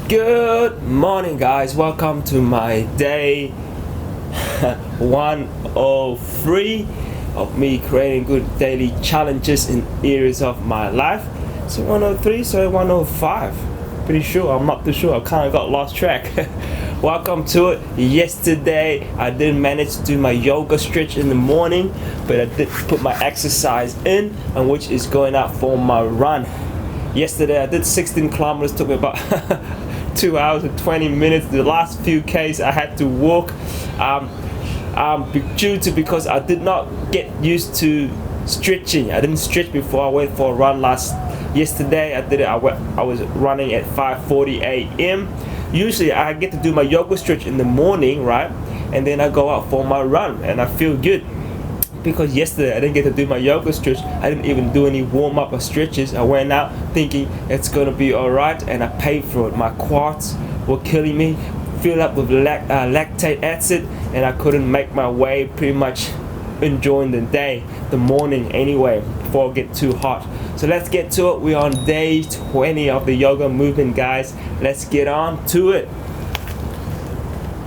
Good morning, guys. Welcome to my day 103 of me creating good daily challenges in areas of my life. So 103, sorry, 105. Pretty sure, I'm not too sure. I kind of got lost track. Welcome to it. Yesterday, I didn't manage to do my yoga stretch in the morning, but I did put my exercise in, and which is going out for my run. Yesterday, I did 16 kilometers. Took me about 2 hours and 20 minutes. The last few Ks I had to walk because I did not get used to stretching. I didn't stretch before I went for a run yesterday. I did it. I was running at 5:40 a.m. Usually I get to do my yoga stretch in the morning, right? And then I go out for my run and I feel good. Because yesterday I didn't get to do my yoga stretch. I didn't even do any warm-up or stretches. I went out thinking it's gonna be alright, and I paid for it. My quads were killing me, filled up with lactate acid, and I couldn't make my way, pretty much enjoying the day, the morning anyway, before it get too hot. So let's get to it. We're on day 20 of the yoga movement, guys. Let's get on to it.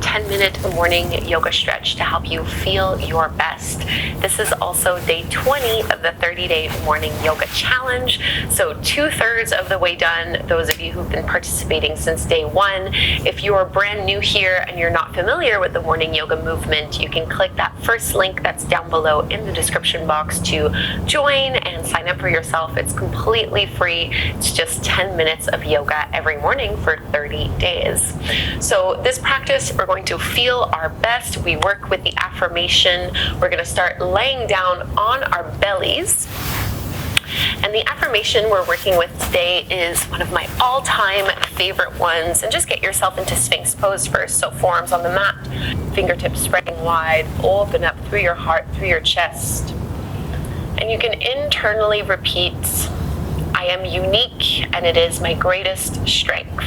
10-minute morning yoga stretch to help you feel your best. This is also day 20 of the 30-day morning yoga challenge. So 2/3 of the way done, those of you who've been participating since day one. If you are brand new here and you're not familiar with the morning yoga movement, you can click that first link that's down below in the description box to join and sign up for yourself. It's completely free. It's just 10 minutes of yoga every morning for 30 days. So this practice, we're going to feel our best. We work with the affirmation. We're going to start laying down on our bellies. And the affirmation we're working with today is one of my all-time favorite ones. And just get yourself into Sphinx pose first. So forearms on the mat, fingertips spreading wide, open up through your heart, through your chest. And you can internally repeat, I am unique and it is my greatest strength.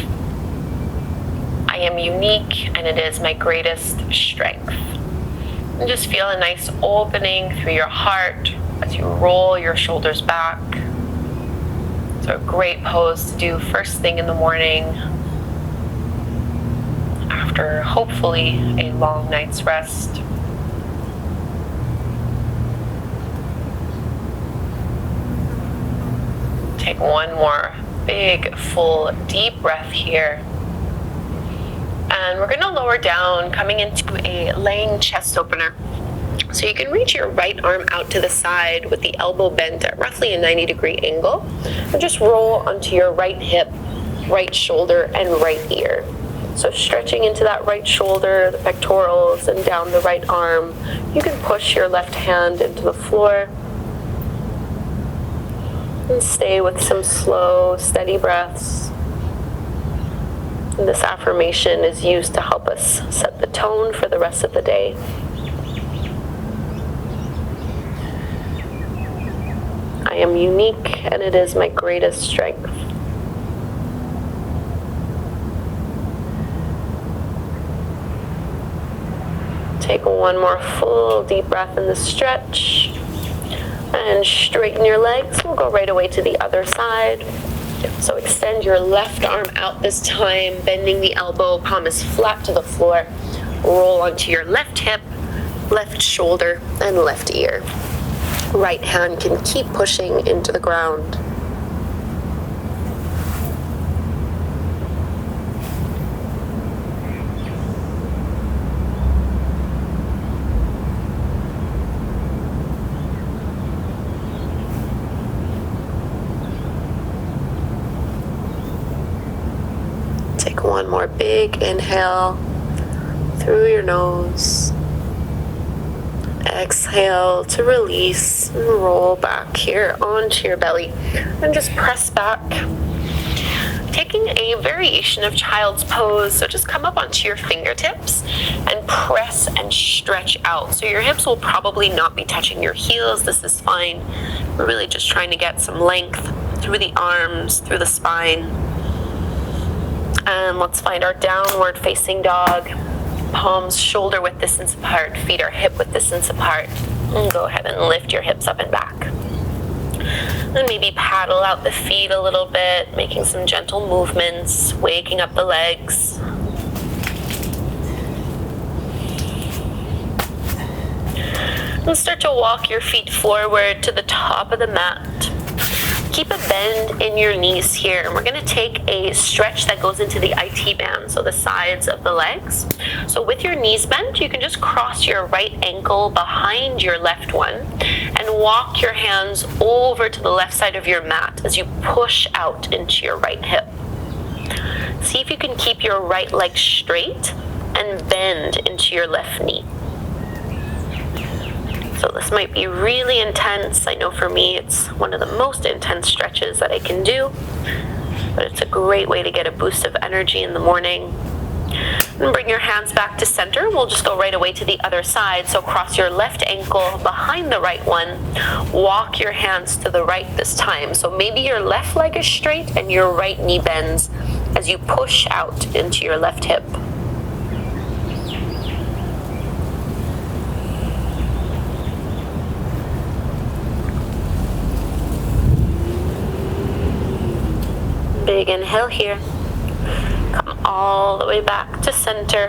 I am unique and it is my greatest strength. And just feel a nice opening through your heart as you roll your shoulders back. It's a great pose to do first thing in the morning after hopefully a long night's rest. Take one more big, full, deep breath here. And we're going to lower down, coming into a laying chest opener. So you can reach your right arm out to the side with the elbow bent at roughly a 90-degree angle. And just roll onto your right hip, right shoulder, and right ear. So stretching into that right shoulder, the pectorals, and down the right arm. You can push your left hand into the floor. And stay with some slow, steady breaths. This affirmation is used to help us set the tone for the rest of the day. I am unique and it is my greatest strength. Take one more full deep breath in the stretch and straighten your legs. We'll go right away to the other side. So extend your left arm out this time, bending the elbow, palm is flat to the floor. Roll onto your left hip, left shoulder, and left ear. Right hand can keep pushing into the ground. One more big inhale through your nose. Exhale to release and roll back here onto your belly. And just press back. Taking a variation of child's pose, so just come up onto your fingertips and press and stretch out. So your hips will probably not be touching your heels. This is fine. We're really just trying to get some length through the arms, through the spine. And let's find our downward facing dog. Palms shoulder width distance apart, feet are hip width distance apart. And go ahead and lift your hips up and back. And maybe paddle out the feet a little bit, making some gentle movements, waking up the legs. And start to walk your feet forward to the top of the mat. Keep a bend in your knees here, and we're going to take a stretch that goes into the IT band, so the sides of the legs. So with your knees bent, you can just cross your right ankle behind your left one and walk your hands over to the left side of your mat as you push out into your right hip. See if you can keep your right leg straight and bend into your left knee. So this might be really intense. I know for me it's one of the most intense stretches that I can do, but it's a great way to get a boost of energy in the morning. And bring your hands back to center. We'll just go right away to the other side. So cross your left ankle behind the right one. Walk your hands to the right this time. So maybe your left leg is straight and your right knee bends as you push out into your left hip. Big inhale here. Come all the way back to center.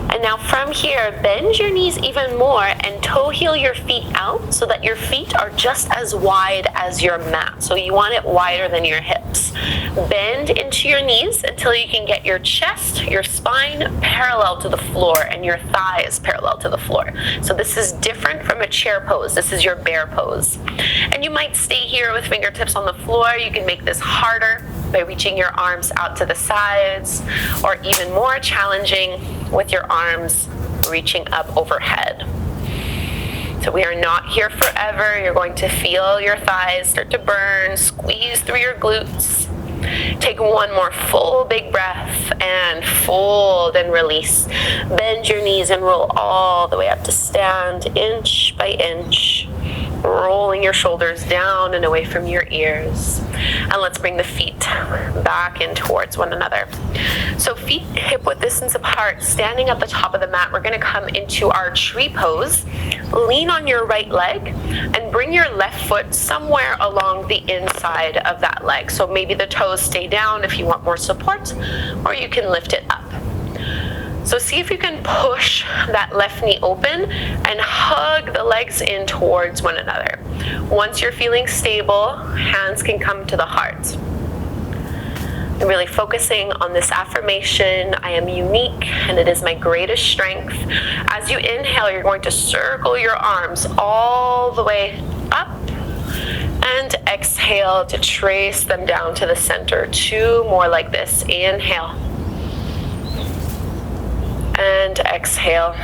And now from here, bend your knees even more and toe heel your feet out so that your feet are just as wide as your mat. So you want it wider than your hips. Bend into your knees until you can get your chest, your spine parallel to the floor and your thighs parallel to the floor. So this is different from a chair pose. This is your bear pose. And you might stay here with fingertips on the floor. You can make this harder by reaching your arms out to the sides, or even more challenging with your arms reaching up overhead. So we are not here forever. You're going to feel your thighs start to burn, squeeze through your glutes. Take one more full big breath and fold and release. Bend your knees and roll all the way up to stand, inch by inch. Rolling your shoulders down and away from your ears. And let's bring the feet back in towards one another. So feet hip width distance apart, standing at the top of the mat. We're going to come into our tree pose. Lean on your right leg and bring your left foot somewhere along the inside of that leg. So maybe the toes stay down if you want more support, or you can lift it up. So see if you can push that left knee open and hug the legs in towards one another. Once you're feeling stable, hands can come to the heart. I'm really focusing on this affirmation. I am unique and it is my greatest strength. As you inhale, you're going to circle your arms all the way up and exhale to trace them down to the center. 2 more like this. Inhale. And exhale.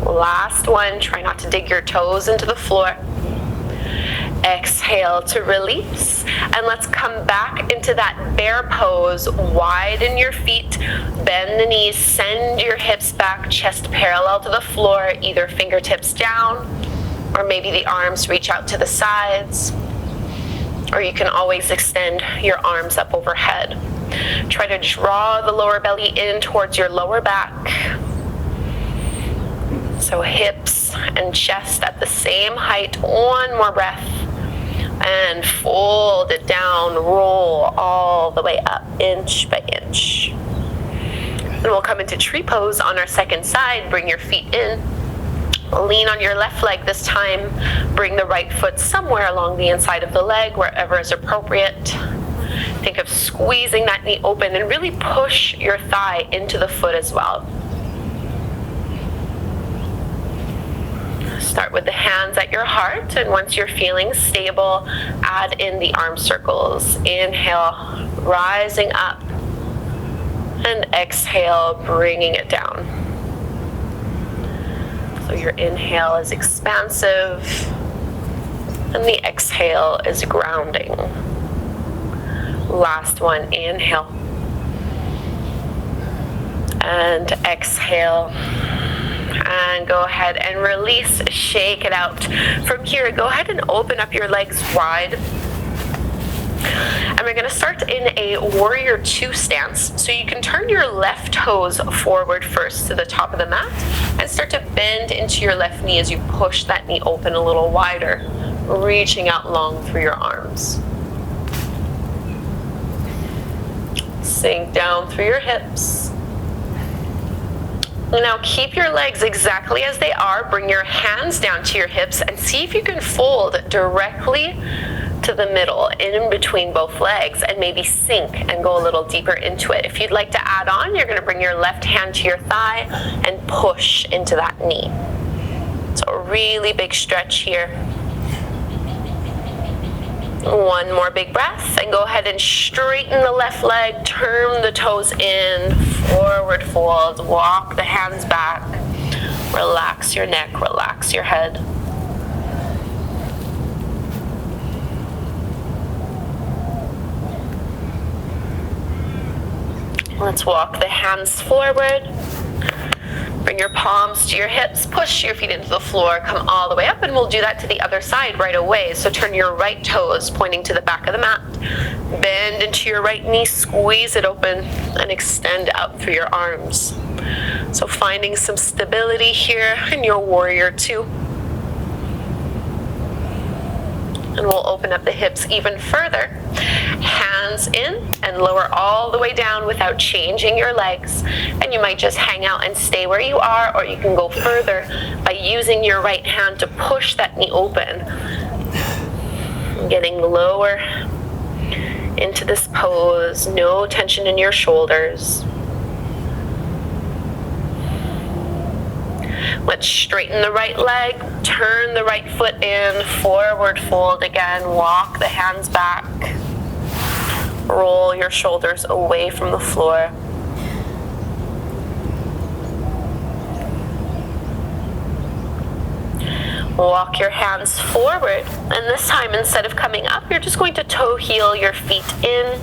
Last one, try not to dig your toes into the floor. Exhale to release. And let's come back into that bear pose. Widen your feet, bend the knees, send your hips back, chest parallel to the floor, either fingertips down, or maybe the arms reach out to the sides. Or you can always extend your arms up overhead. Try to draw the lower belly in towards your lower back. So hips and chest at the same height. One more breath. And fold it down, roll all the way up, inch by inch. And we'll come into tree pose on our second side. Bring your feet in. Lean on your left leg this time. Bring the right foot somewhere along the inside of the leg, wherever is appropriate. Think of squeezing that knee open and really push your thigh into the foot as well. Start with the hands at your heart, and once you're feeling stable, add in the arm circles. Inhale, rising up, and exhale, bringing it down. So your inhale is expansive, and the exhale is grounding. Last one, inhale. And exhale. And go ahead and release, shake it out. From here, go ahead and open up your legs wide. And we're going to start in a warrior 2 stance. So you can turn your left toes forward first to the top of the mat and start to bend into your left knee as you push that knee open a little wider. reaching out long through your arms. Sink down through your hips. Now keep your legs exactly as they are. Bring your hands down to your hips and see if you can fold directly to the middle, in between both legs, and maybe sink and go a little deeper into it. If you'd like to add on, you're going to bring your left hand to your thigh and push into that knee. So a really big stretch here. One more big breath, and go ahead and straighten the left leg, turn the toes in, forward fold, walk the hands back, relax your neck, relax your head. Let's walk the hands forward. Bring your palms to your hips, push your feet into the floor, come all the way up, and we'll do that to the other side right away. So turn your right toes pointing to the back of the mat. Bend into your right knee, squeeze it open, and extend out through your arms. So finding some stability here in your warrior two. And we'll open up the hips even further. Hands in and lower all the way down without changing your legs. And you might just hang out and stay where you are, or you can go further by using your right hand to push that knee open. Getting lower into this pose, no tension in your shoulders. Let's straighten the right leg, turn the right foot in, forward fold again, walk the hands back. Roll your shoulders away from the floor. Walk your hands forward, and this time instead of coming up, you're just going to toe heel your feet in.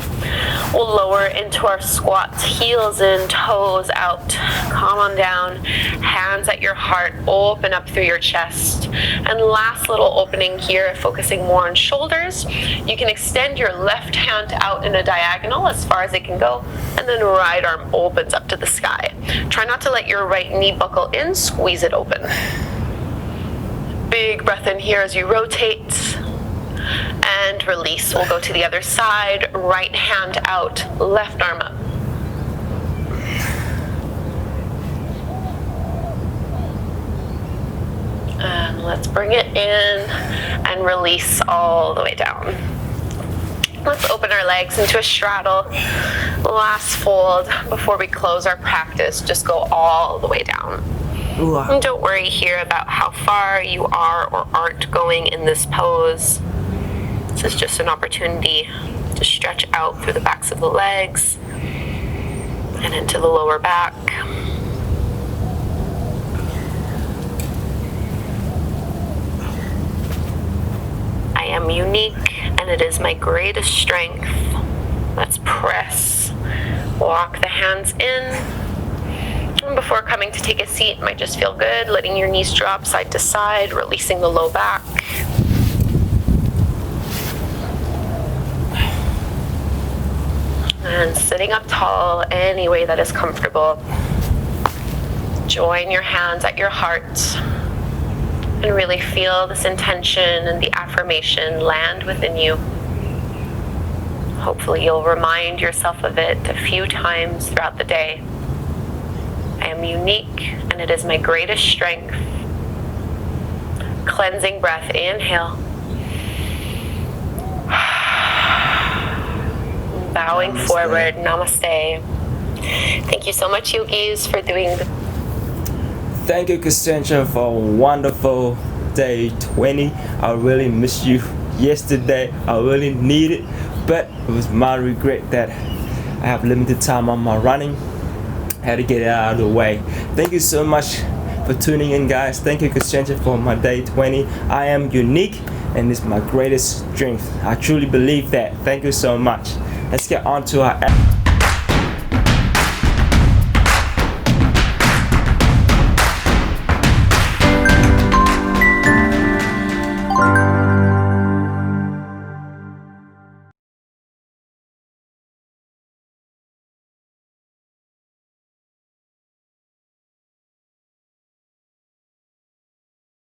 We'll lower into our squats, heels in, toes out. Calm on down, hands at your heart, open up through your chest. And last little opening here, focusing more on shoulders. You can extend your left hand out in a diagonal as far as it can go, and then right arm opens up to the sky. Try not to let your right knee buckle in, squeeze it open. Big breath in here as you rotate and release. We'll go to the other side, right hand out, left arm up. And let's bring it in and release all the way down. Let's open our legs into a straddle. Last fold before we close our practice. Just go all the way down. And don't worry here about how far you are or aren't going in this pose. This is just an opportunity to stretch out through the backs of the legs and into the lower back. I am unique, and it is my greatest strength. Let's press. Walk the hands in. And before coming to take a seat, it might just feel good, letting your knees drop side to side, releasing the low back. And sitting up tall any way that is comfortable. Join your hands at your heart and really feel this intention and the affirmation land within you. Hopefully you'll remind yourself of it a few times throughout the day. I am unique, and it is my greatest strength. Cleansing breath, inhale. Bowing Namaste. Forward, namaste. Thank you so much, yogis, for doing the... Thank you, Cassandra, for a wonderful day 20. I really missed you yesterday. I really need it, but it was my regret that I have limited time on my running. I had to get it out of the way. Thank you so much for tuning in, guys. Thank you, Cassandra, for my day 20. I am unique, and it's my greatest strength. I truly believe that. Thank you so much. Let's get on to our